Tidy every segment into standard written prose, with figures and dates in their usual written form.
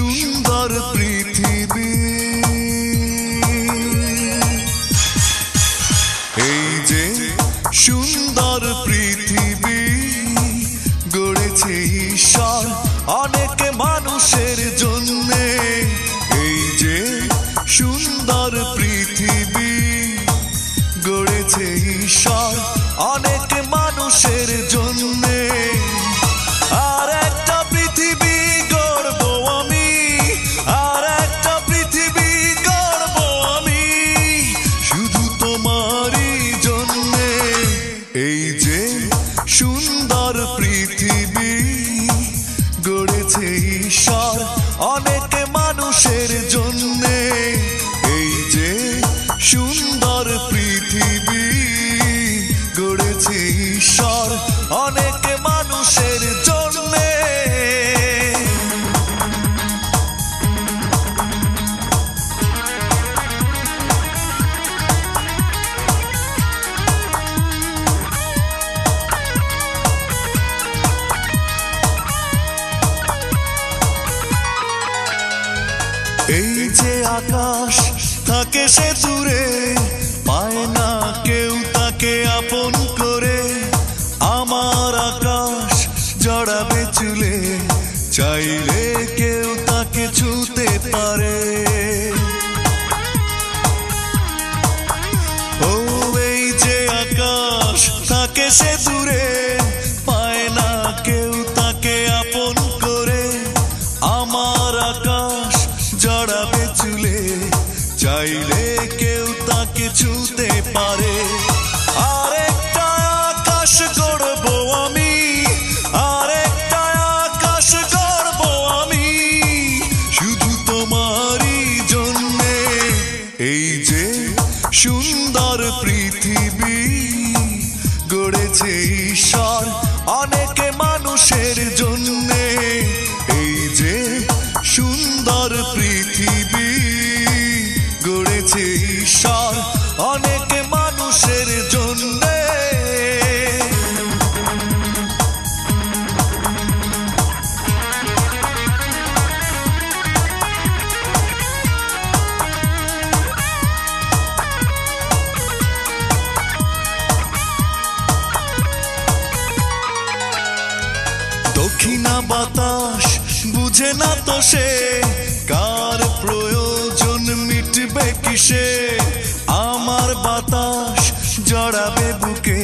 সুন্দর পৃথিবী। এই যে সুন্দর পৃথিবী গড়েছে ঈশ্বর অনেক মানুষের জন্যে। এই যে সুন্দর পৃথিবী গড়েছে ঈশ্বর অনেক মানুষের জন্যে। আর একটা পৃথিবী গড়ব আমি, আর একটা পৃথিবী গড়ব আমি শুধু তোমারই জন্যে। এই যে সুন্দর পৃথিবী গড়েছে ঈশ্বর অনেক মানুষের জন্যে। এই যে সুন্দর পৃথিবী গড়েছে ঈশ্বর অনেক মানুষের জন্যে। এই যে আকাশ থাকে সে দূরে, পায় না কেউ তাকে আপন করে। আমার আকাশ জড়াবে চুলে, চাইলে কেউ তাকে ছুঁতে পারে। ও এই যে আকাশ থাকে সে দূরে, পায় না কেউ তাকে আপন করে। আমার আকাশ জড়াবে চুলে, চাইলে কেউ তাকে ছুঁতে পারে। আর একটা আকাশ গড়ব আমি, আর একটা আকাশ গড়ব আমি শুধু তোমারই জন্যে। এই যে সুন্দর পৃথিবী গড়েছে ঈশ্বর অনেক মানুষের জন্যে। এই যে সুন্দর পৃথিবী গড়েছে ঈশ্বর অনেক মানুষের জন্যে। দক্ষিণা বাতাস বুঝে না তো সে, কার প্রয়োজন মিটবে কিসে। আমার বাতাস জড়াবে বুকে,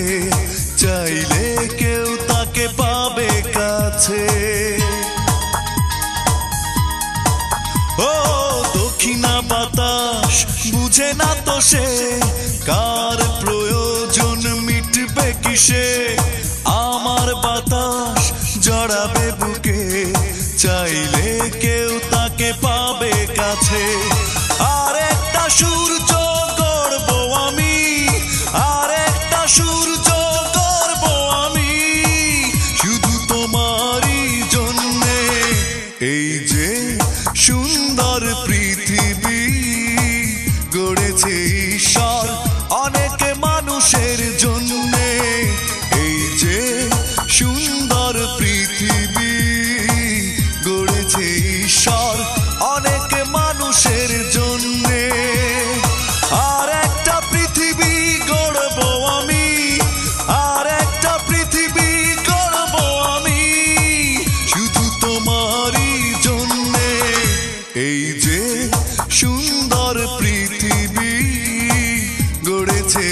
চাইলে কেউ তাকে পাবে কাছে। ও দক্ষিণা বাতাস বুঝে না তো সে, কার প্রয়োজন মিটবে কিসে। আমার বাতাস জড়াবে বুকে, চাইলে কেউ তাকে পাবে কাছে। আর একটা সূর্য গড়ব আমি, আর একটা সূর্য গড়ব আমি শুধু তোমারই জন্যে। এই যে সুন্দর পৃথিবী গড়েছে ঈশ্বর অনেক মানুষের জন্যে। এই যে সুন্দর পৃথিবী গড়েছে ঈশ্বর অনেক মানুষের জন্যে। আর একটা পৃথিবী গড়ব আমি, আর একটা পৃথিবী গড়ব আমি শুধু তোমারই জন্যে। এই যে সুন্দর পৃথিবী গড়েছে